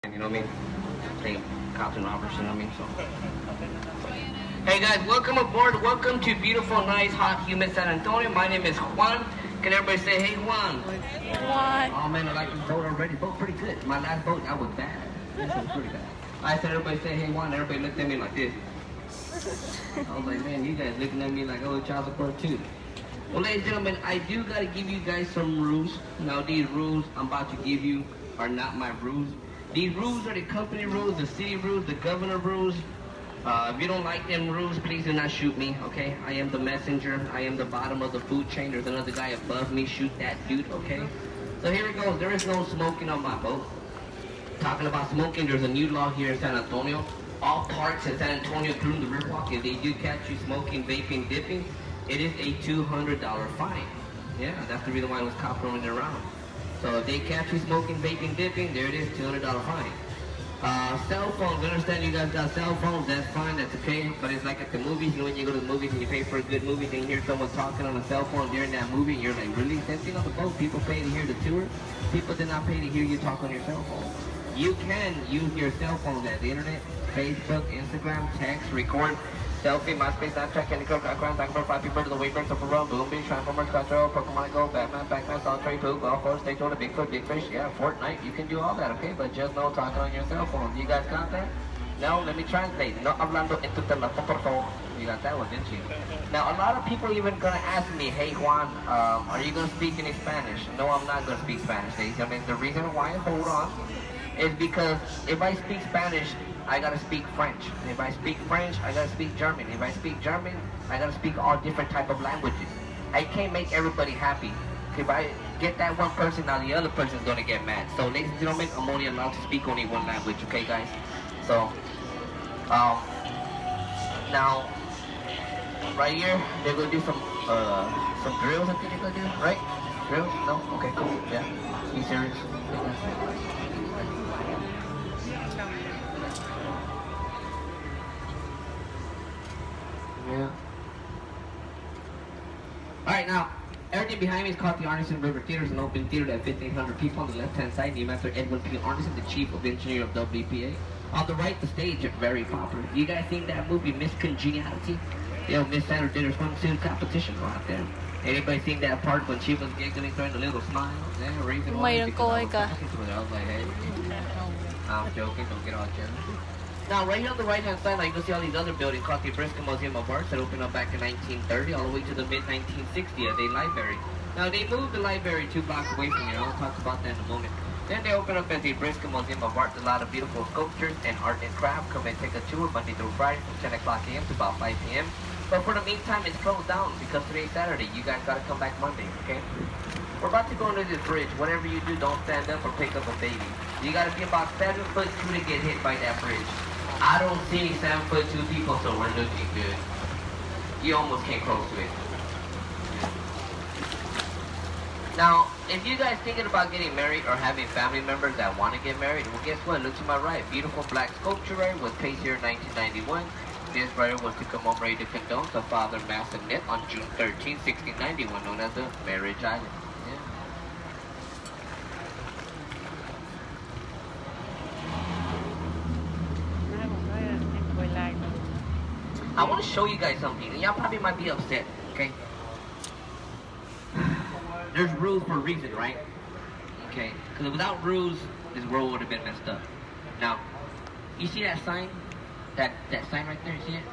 You know what I mean? They cops and robbers, you know what I mean? So, hey guys, welcome aboard. Welcome to beautiful, nice, hot, humid San Antonio. My name is Juan. Can everybody say, hey Juan? Juan. Oh man, I like this boat already. Boat pretty good. My last boat, I was bad. This was pretty bad. I said, everybody say, hey Juan. Everybody looked at me like this. I was like, man, you guys looking at me like, oh, child support too. Well, ladies and gentlemen, I do got to give you guys some rules. Now, these rules I'm about to give you are not my rules. These rules are the company rules, the city rules, the governor rules. If you don't like them rules, please do not shoot me, okay? I am the messenger. I am the bottom of the food chain. There's another guy above me. Shoot that dude, okay? So here it goes. There is no smoking on my boat. Talking about smoking, there's a new law here in San Antonio. All parks in San Antonio, including the Riverwalk, if they do catch you smoking, vaping, dipping, it is a $200 fine. Yeah, that's the reason why it was cops roaming around. So if they catch you smoking, vaping, dipping, there it is, $200 fine. Cell phones, I understand you guys got cell phones, that's fine, that's okay. But it's like at the movies, you know when you go to the movies and you pay for a good movie, then you hear someone talking on a cell phone during that movie, and you're like, really? Same thing on the boat, people pay to hear the tour. People did not pay to hear you talk on your cell phone. You can use your cell phone as the internet, Facebook, Instagram, text, record, selfie, MySpace, Snapchat, Candy Crush, Background, Background, Fly People to the Wayburn, Super Run, Boom Beach, Transformers, Control, Pokemon Go, Batman, Pac-Man, Solitary Pooh, Golf Course, Daytona, Bigfoot, Big Fish, yeah, Fortnite, you can do all that, okay? But just no talking on your cell phone. You guys got that? No, let me translate. No hablando en tu teléfono, por favor. You got that one, didn't you? Now, a lot of people even gonna ask me, hey Juan, are you gonna speak any Spanish? No, I'm not gonna speak Spanish, ladies. I mean, the reason why, hold on, is because if I speak Spanish, I gotta speak French. If I speak French, I gotta speak German. If I speak German, I gotta speak all different type of languages. I can't make everybody happy. If I get that one person, now the other person's gonna get mad. So, ladies and gentlemen, I'm only allowed to speak only one language, okay, guys? So, now, right here, they're gonna do some drills. I think they're gonna do, right? Drills? No? Okay, cool. Yeah. Be serious. Yeah. Alright, now, everything behind me is called the Arneson River Theater. It's an open theater that fits 1,800 people. On the left-hand side, named after Edwin P. Arneson, the chief of engineer of WPA. On the right, the stage is very popular. You guys seen that movie, Miss Congeniality? You know, Miss Sandra did her swimsuit competition right there. Anybody seen that part when she was giggling, throwing a little smile? Yeah, raising her Mày voice đang because I coi was kìa. talking to her. I was like, hey, I'm joking, don't get all jealous. Now, right here on the right-hand side, like, you can see all these other buildings called the Briscoe Museum of Arts that opened up back in 1930 all the way to the mid-1960s as a library. Now, they moved the library 2 blocks away from here. I'll talk about that in a moment. Then they opened up as the Briscoe Museum of Arts. A lot of beautiful sculptures and art and craft. Come and take a tour Monday through Friday from 10 o'clock a.m. to about 5 p.m. But for the meantime, it's closed down because today's Saturday. You guys got to come back Monday, okay? We're about to go under this bridge. Whatever you do, don't stand up or pick up a baby. You got to be about 7'2" to get hit by that bridge. I don't see any 7'2" people, so we're looking good. You almost came close to it. Now, if you guys thinking about getting married or having family members that want to get married, well, guess what? Look to my right. Beautiful black sculpture right was placed here in 1991. This writer was to come home ready to condone the father mass and knit on June 13, 1691, known as the Marriage Island. I want to show you guys something, and y'all probably might be upset, okay? There's rules for a reason, right? Okay, because without rules, this world would have been messed up. Now, you see that sign? That sign right there, you see it?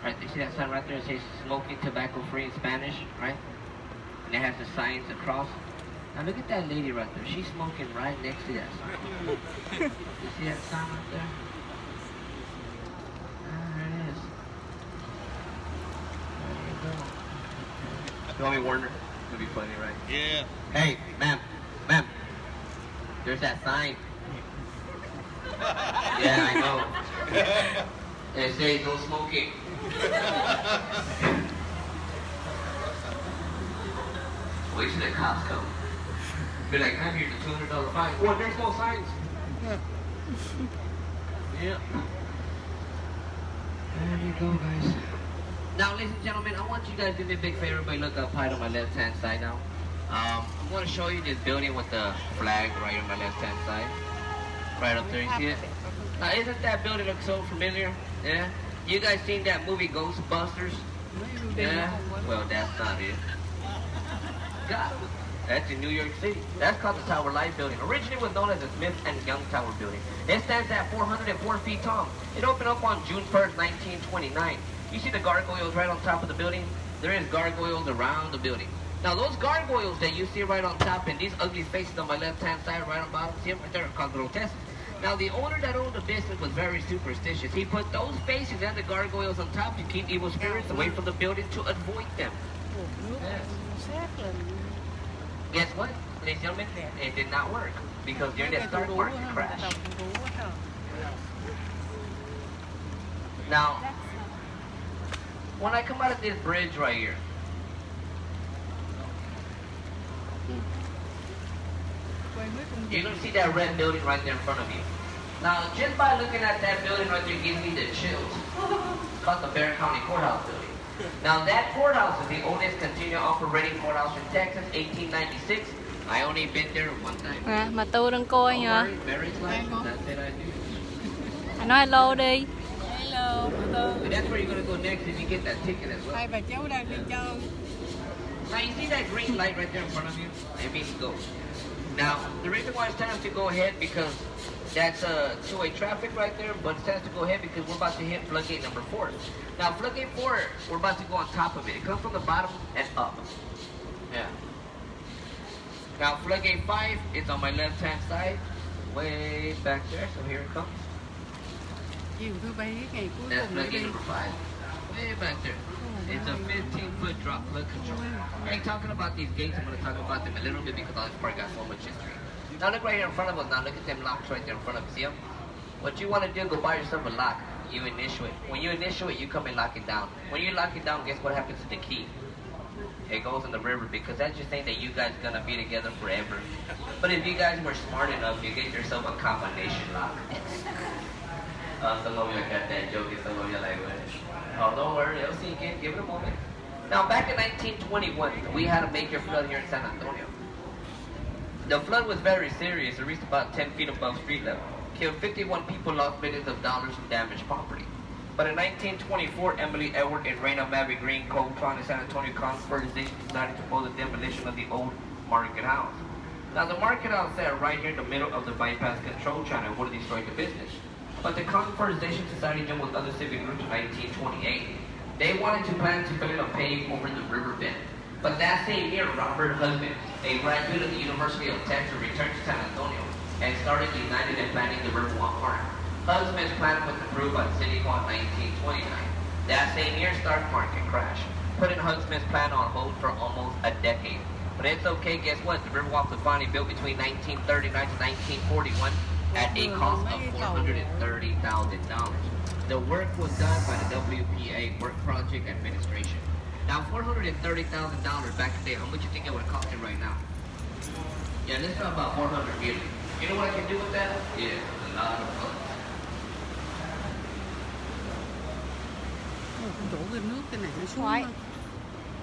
Right, you see that sign right there? It says smoking tobacco free in Spanish, right? And it has the signs across. Now look at that lady right there. She's smoking right next to that sign. You see that sign right there? You want me, Warner? It'll be funny, right? Yeah. Hey, ma'am. There's that sign. Yeah, I know. It says no smoking. Wait till the cops come. Be like, I'm here the $200 fine. Well, there's no signs. Yeah. There you go, guys. Now, ladies and gentlemen, I want you guys to do me a big favor. Everybody look up high on my left-hand side now. I'm going to show you this building with the flag right on my left-hand side. Right up there, you see it? Now, isn't that building look so familiar? Yeah? You guys seen that movie Ghostbusters? Yeah? Well, that's not it. God, that's in New York City. That's called the Tower Light Building. Originally it was known as the Smith and Young Tower Building. It stands at 404 feet tall. It opened up on June 1st, 1929. You see the gargoyles right on top of the building? There is gargoyles around the building. Now those gargoyles that you see right on top and these ugly faces on my left-hand side right on bottom, see them right there, are called grotesques. Now the owner that owned the business was very superstitious. He put those faces and the gargoyles on top to keep evil spirits away from the building to avoid them. Yes. Guess what, ladies and gentlemen? It did not work because during that stock market crash. Now, when I come out of this bridge right here, you're going to see that red building right there in front of you. Now, just by looking at that building right there gives me the chills. It's called the Barron County Courthouse building. Now, that courthouse is the oldest continuous operating courthouse in Texas, 1896. I only been there one time. À, mà tôi đang coi nha. Anh nói hello đi. Hello, that's where you're going to go next if you get that ticket as well. hai bà cháu đang đi chơi. Now, you see that green light right there in front of you? It means go. Now, the reason why it's telling us to go ahead because that's two-way traffic right there, but it says to go ahead because we're about to hit floodgate number 4. Now, floodgate 4, we're about to go on top of it. It comes from the bottom and up. Yeah. Now, floodgate 5 is on my left-hand side, way back there, so here it comes. That's floodgate number 5, way back there. It's a 15-foot drop flood control. I ain't talking about these gates, I'm going to talk about them a little bit because this part got so much history. Now look right here in front of us now, look at them locks right there in front of us, see them? What you want to do, go buy yourself a lock. You initial it. When you initial it, you come and lock it down. When you lock it down, guess what happens to the key? It goes in the river because that's just saying that you guys are going to be together forever. But if you guys were smart enough, you get yourself a combination lock. Some of you got that joke and some of you like, oh, don't worry, it'll sink in, give it a moment. Now, back in 1921, we had a major flood here in San Antonio. The flood was very serious. It reached about 10 feet above street level. Killed 51 people, lost millions of dollars in damaged property. But in 1924, Emily Edward and Raina Mavy Green co-tron in San Antonio Conservation decided to oppose the demolition of the old market house. Now, the market house sat right here in the middle of the bypass control channel would have destroyed the business. But the Conservation Society joined with other civic groups in 1928. They wanted to plan to build a pave over the riverbed. But that same year, Robert Husband, a graduate of the University of Texas, returned to San Antonio and started United in planning the Riverwalk Park. Husband's plan was approved by the City Hall in 1929. That same year, stock market crashed, putting Husband's plan on hold for almost a decade. But it's okay, guess what? The Riverwalk was finally built between 1939 to 1941 at a cost of $430,000. The work was done by the WPA Work Project Administration. Now, $430,000 back in the day, how much you think it would cost it right now? Yeah, let's talk about 400 million. You know what I can do with that? Yeah, a lot of fun.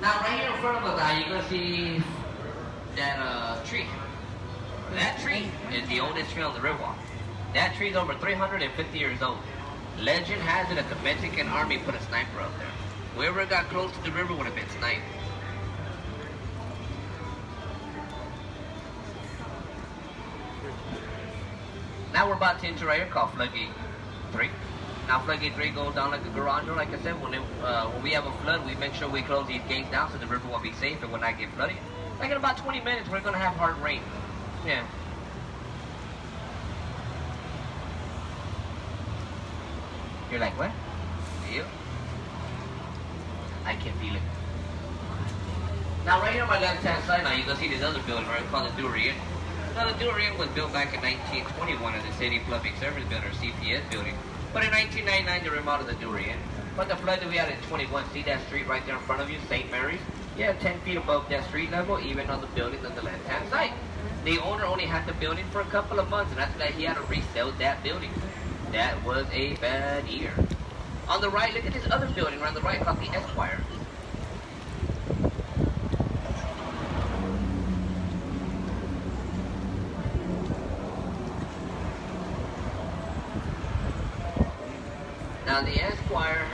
Now, right here in front of us now, you're going to see that tree. That tree is the oldest tree on the Riverwalk. That tree is over 350 years old. Legend has it that the Mexican army put a sniper up there. Whoever got close to the river would have been sniped. Now we're about to enter right here called Floodgate 3. Now Floodgate 3 goes down like a garage door. Like I said, when we have a flood, we make sure we close these gates down so the river will be safe and will not get flooded. Like in about 20 minutes, we're going to have hard rain. Yeah. You're like, what? You? I can feel it. Now right here on my left-hand side, now you can see this other building right called the Durian. Now the Durian was built back in 1921 as the City Public Service Building, or CPS building. But in 1999, they remodeled the Durian. But the flood that we had in 21, see that street right there in front of you, St. Mary's? Yeah, 10 feet above that street level, even on the building on the left-hand side. The owner only had the building for a couple of months, and after that, he had to resell that building. That was a bad year. On the right, look at this other building right on the right called the Esquire. Now the Esquire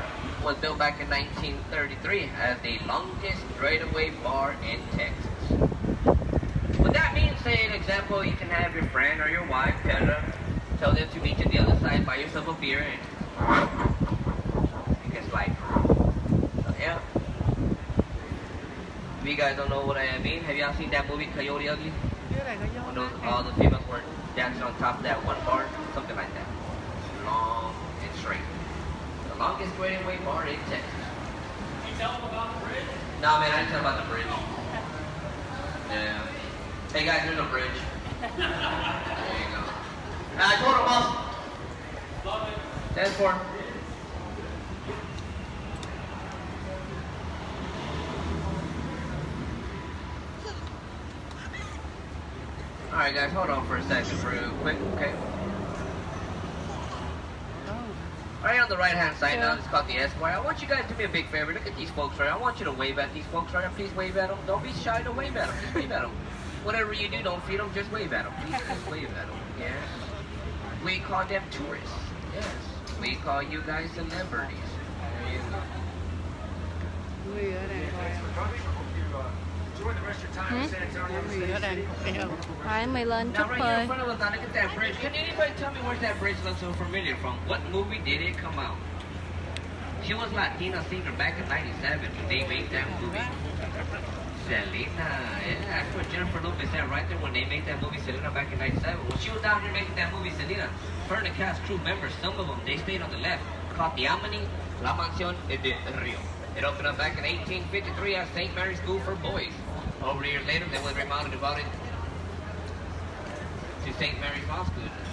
was built back in 1933 as the longest straightaway bar in Texas. With that being said, example, you can have your friend or your wife tell them to meet you on the other side, buy yourself a beer, and you can slide. So, yeah. If you guys don't know what I mean, have y'all seen that movie Coyote Ugly? When all the females were dancing on top of that one bar, something like that. Long and straight. The longest straightaway bar in Texas. You tell them about the bridge? No, man, I didn't tell about the bridge. Yeah. Hey guys, there's a bridge. There you go. I told him, boss. Love it. 10-4. Alright guys, hold on for a second real quick, okay? Right on the right hand side now, it's called the Esquire. I want you guys to do me a big favor. Look at these folks right here. I want you to wave at these folks right here. Please wave at them. Don't be shy to wave at them. Just wave at them. Whatever you do, don't feed them. Just wave at them. Please just wave at them. Yes. We call them tourists. Yes. We call you guys celebrities. There you go. Enjoy the rest of your time in San Antonio. Phải mày lên Now chút right here in ơi. front of us, now look at that bridge. Can anybody tell me where's that bridge look so familiar from? What movie did it come out? She was Latina singer back in '97 when they made that movie. Selena, yeah, that's what Jennifer Lopez said right there when they made that movie Selena back in '97. When she was down here making that movie Selena, her and the cast crew members, some of them, they stayed on the left, called the Amani La Mansión de Rio. It opened up back in 1853 as St. Mary's School for Boys. Over years later, they was remodeled and devoted to St. Mary's Law School in the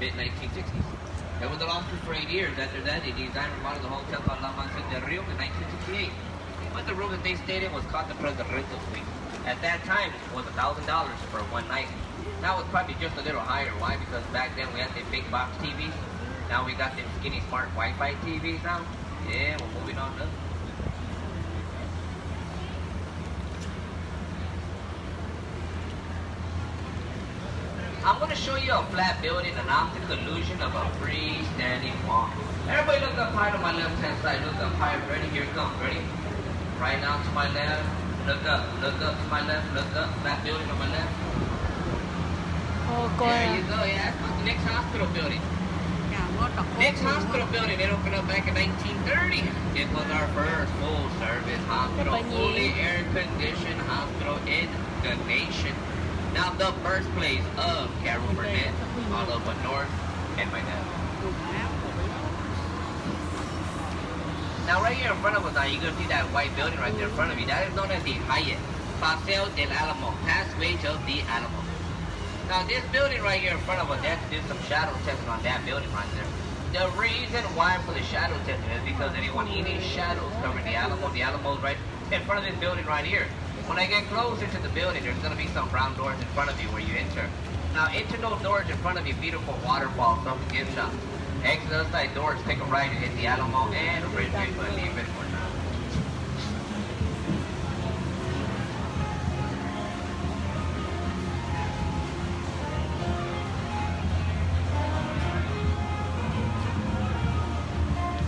mid-1960s. They were the law school for 8 years. After that, they designed and remodeled the hotel called La Mansión de Rio in 1968. But the room that they stayed in was called the Presidential Suite. At that time, it was $1,000 for one night. Now it's probably just a little higher. Why? Because back then we had the big box TVs. Now we got them skinny smart Wi-Fi TVs now. Yeah, we're moving on up. I'm going to show you a flat building, an optical illusion of a freestanding wall. Everybody look up high to my left-hand side. Look up high. Ready? Here it comes. Ready? Right now to my left. Look up to my left. Look up. Flat building on my left. Ô coi There à. you go. Yeah, that's the next hospital building. Next hospital building, it opened up back in 1930. It was our first full-service hospital, fully air-conditioned hospital in the nation. Now the birthplace of Carol Burnett, all over North, and my dad. Now right here in front of us, now you're going to see that white building right there in front of you. That is known as the Hyatt Paseo del Alamo, Passage of the Alamo. Now this building right here in front of us, they have to do some shadow testing on that building right there. The reason why for the shadow testing is because they didn't want any shadows covering the Alamo. The Alamo's right in front of this building right here. When I get closer to the building, there's going to be some brown doors in front of you where you enter. Now enter those doors in front of you, beautiful waterfall, something gives up. Exit the other side doors, take a right and hit the Alamo and bridge, believe it or not.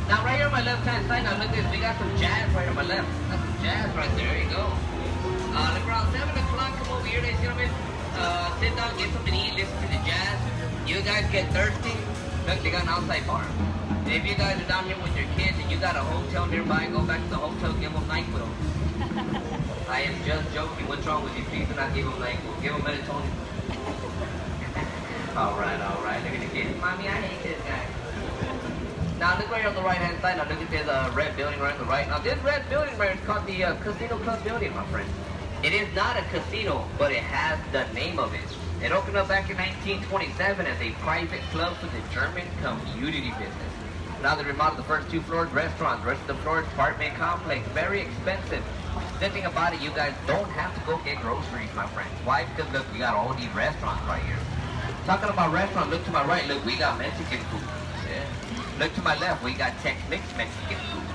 Now right here on my left-hand side, now look at this, we got some jazz right on my left. That's some jazz right there, you go. Look around 7 o'clock, come over here, ladies and gentlemen. Sit down, get something to eat, listen to the jazz. You guys get thirsty, look, they got an outside bar. And if you guys are down here with your kids and you got a hotel nearby, go back to the hotel, give them NyQuil. I am just joking, what's wrong with you? Please do not give them NyQuil, give them melatonin. Alright, look at the kids. Mommy, I hate this guy. Now look right here on the right hand side. Now look at this red building right on the right. Now this red building right is called the Casino Club building, my friend. It is not a casino, but it has the name of it. It opened up back in 1927 as a private club for the German community business. Now they remodeled the first 2 floors, restaurants. The rest of the floors, apartment complex. Very expensive. The thing about it, you guys don't have to go get groceries, my friends. Why? Because look, we got all these restaurants right here. Talking about restaurants, look to my right. Look, we got Mexican food. Yeah. Look to my left, we got Tex-Mex Mexican food.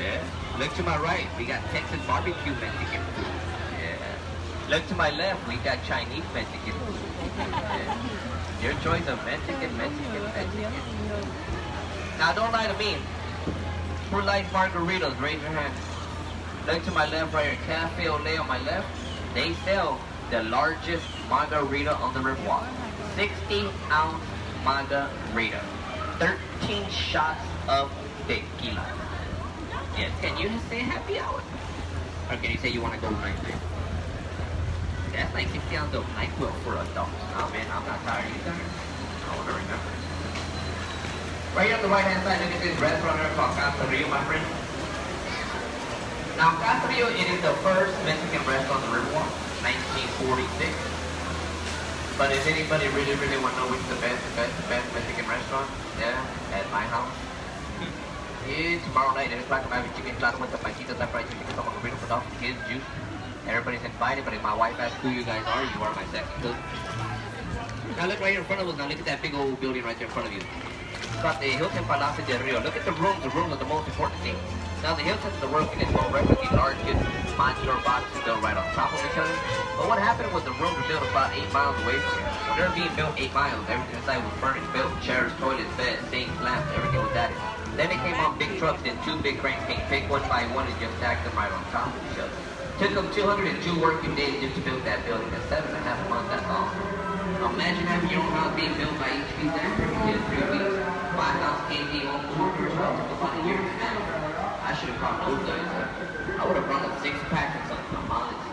Yeah. Look to my right, we got Texas barbecue Mexican food. Yeah. Look to my left, we got Chinese Mexican food. Yeah. Your choice of Mexican. Now don't lie to me. Who likes margaritas? Raise your hand. Look to my left right here. Cafe Olé on my left. They sell the largest margarita on the riverwalk. 60-ounce margarita. 13 shots of tequila. Yes, can you say happy hour? Or can you say you want to go night night? That's like 60 ounces of NyQuil for adults. Oh man, I'm not tired. You tired? I want to remember. Right here on the right hand side, look at this restaurant here called Casa Rio, my friend. Now, Casa Rio, it is the first Mexican restaurant on the Riverwalk, 1946. But if anybody really want to know which is the best Mexican restaurant, yeah, at my house, it's tomorrow night. It's like I'm having chicken platter with the fajitas, that fried chicken, some margarita for dogs, kids, juice. Everybody's invited, but if my wife asks who you guys are my second cook. Now look right here in front of us. Now look at that big old building right there in front of you. It's got the Hilton Palacio del Rio. Look at the rooms. The rooms are the most important thing. Now the Hiltons are working as well, right with the largest modular boxes built right on top of each other. But what happened was the rooms were built about 8 miles away from here. When they're being built 8 miles, everything inside was furnished, built, chairs, toilets, beds, sinks, lamps, everything was added. Then they came on big trucks and 2 big cranes came, pick one by one and just stacked them right on top of each other. Took them 202 working days just to build that building. That's 7.5 months, that's all. Imagine having your own house being built by each piece after you did 3 weeks. My house came to your own quarters about a year and a half. I should have brought those guys up. I would have brought a 6-pack or something, I'm honest.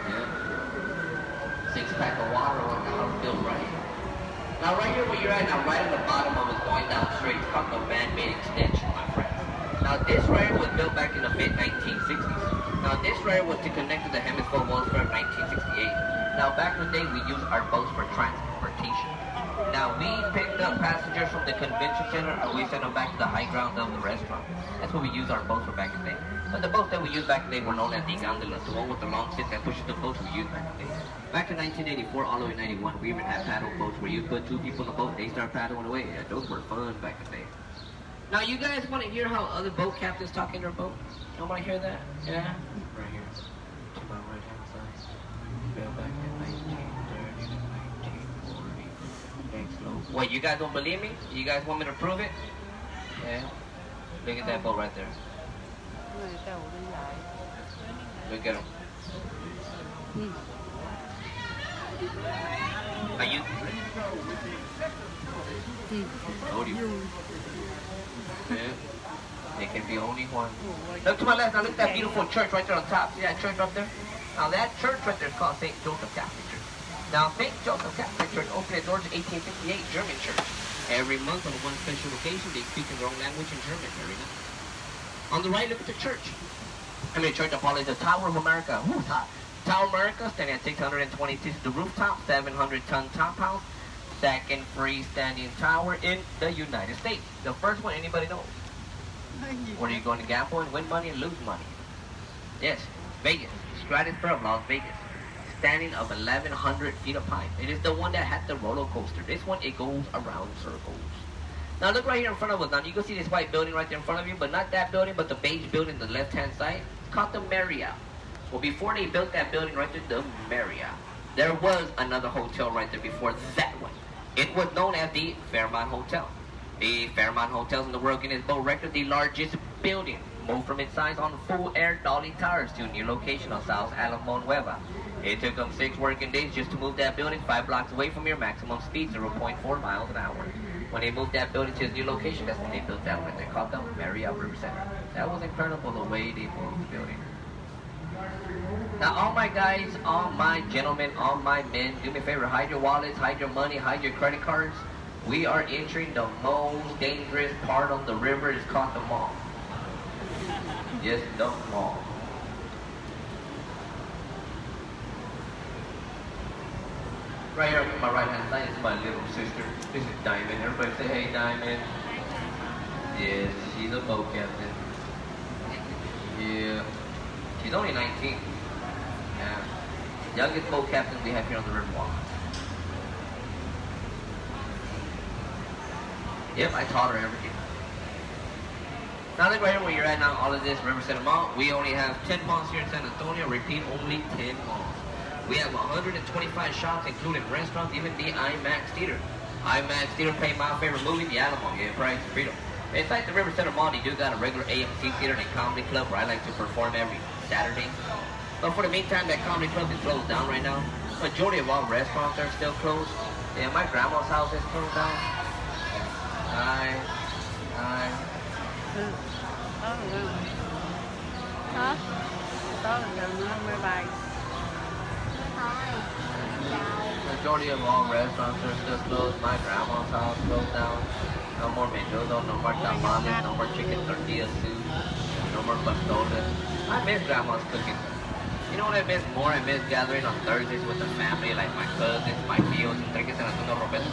Yeah. 6-pack of water or I would feel right. Now right here where you're at, now right at the bottom of it going down straight, it's called the man-made extension, my friend. Now this right here was built back in the mid-1960s. Now this right here was to connect to the Hemisphere World Fair in 1968. Now back in the day we used our boats for transportation. Now we picked up passengers from the convention center and we sent them back to the high ground of the restaurant. That's what we used our boats for back in the day. But the boats that we used back in the day were known as the gondolas, the one with the long stick that pushes the boats we used back in the day. Back in 1984 all the way 91 we even had paddle boats where you put 2 people in the boat, they start paddling away. Yeah, those were fun back in the day. Now you guys want to hear how other boat captains talk in their boat? You want to hear that? Yeah? Right here. To my right hand side. Built back in 1930 to 1940. Thanks, Lord. What, you guys don't believe me? You guys want me to prove it? Yeah. Look at that boat right there. Look at him. Are you? Told you. Yeah. There can be only one. Look to my left. Now look at that beautiful church right there on top. See that church up there? Now that church right there is called St. Joseph Catholic Church. Now St. Joseph Catholic Church opened its doors in 1858, German church. Every month on one special occasion, they speak in their own language in German every night. On the right, look at the church. I mean, Church of Paul is the Tower of America. Woo, Tower of America, standing at 626 the rooftop, 700-ton top house. Second freestanding tower in the United States. The first one anybody knows. Where you going to gamble and win money and lose money? Yes, Vegas, Stratosphere of Las Vegas. Standing of 1,100 feet of height. It is the one that had the roller coaster. This one, it goes around circles. Now look right here in front of us. Now you can see this white building right there in front of you, but not that building, but the beige building on the left-hand side. It's called the Marriott. Well, before they built that building right there, the Marriott, there was another hotel right there before that one. It was known as the Fairmont Hotel. The Fairmont Hotels in the world Guinness Book Record, the largest building, moved from its size on full air dolly towers to a new location on South Alamo Nueva. It took them 6 working days just to move that building 5 blocks away from your maximum speed, 0.4 miles an hour. When they moved that building to its new location, that's when they built that one. They called them Marriott River Center. That was incredible the way they moved the building. Now all my guys, all my gentlemen, all my men, do me a favor, hide your wallets, hide your money, hide your credit cards. We are entering the most dangerous part of the river. It's called the mall. Yes, the mall. Right here on my right hand side is my little sister. This is Diamond. Everybody say, hey Diamond. Yes, she's a boat captain. Yeah. She's only 19. Yeah. Youngest boat captain we have here on the Riverwalk. Yep, I taught her everything. Now look right here where you're at now, all of this River Center Mall. We only have 10 malls here in San Antonio. Repeat, only 10 malls. We have 125 shops, including restaurants, even the IMAX Theater. IMAX Theater played my favorite movie, The Alamo. Yeah, Price of Freedom. Inside the River Center Mall, they do got a regular AMC theater and a comedy club where I like to perform every Saturday. But for the meantime, that comedy club is closed down right now. Majority of all restaurants are still closed. Yeah, my grandma's house is closed down. Hi. Hả? Có gần nữa mới bay. Majority of all restaurants are still closed. My grandma's house closed down. No more menudo, no more tamales, no more chicken tortilla soup, no more pastolas. I miss grandma's cooking. You know what I miss more? I miss gathering on Thursdays with the family, like my cousins, my tíos, entre que se las uno rompiendo